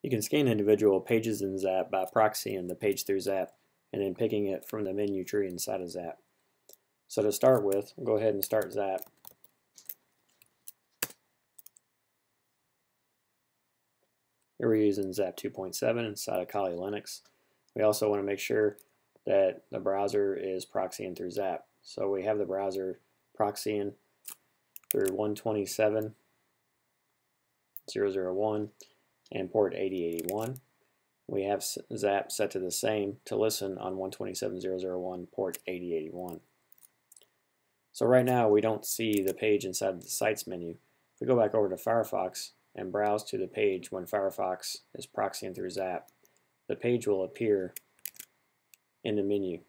You can scan individual pages in ZAP by proxying the page through ZAP and then picking it from the menu tree inside of ZAP. So to start with, we'll go ahead and start ZAP. Here we're using ZAP 2.7 inside of Kali Linux. We also want to make sure that the browser is proxying through ZAP. So we have the browser proxying through 127.0.0.1 and port 8081. We have ZAP set to the same to listen on 127.0.0.1 port 8081. So right now we don't see the page inside the Sites menu. If we go back over to Firefox and browse to the page when Firefox is proxying through ZAP, the page will appear in the menu.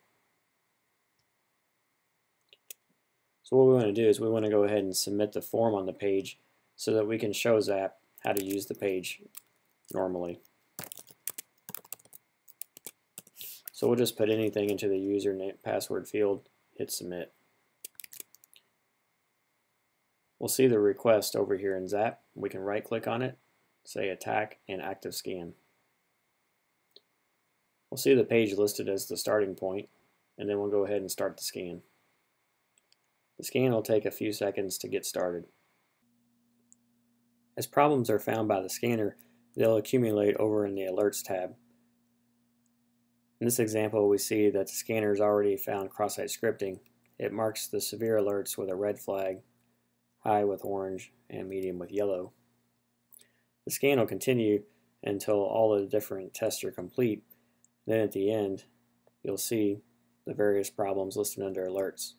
So what we want to do is we want to go ahead and submit the form on the page so that we can show ZAP how to use the page normally. So we'll just put anything into the username password field, hit submit. We'll see the request over here in ZAP. We can right click on it, say attack and active scan. We'll see the page listed as the starting point, and then we'll go ahead and start the scan. The scan will take a few seconds to get started. As problems are found by the scanner, they'll accumulate over in the Alerts tab. In this example, we see that the scanner has already found cross-site scripting. It marks the severe alerts with a red flag, high with orange, and medium with yellow. The scan will continue until all the different tests are complete. Then at the end, you'll see the various problems listed under alerts.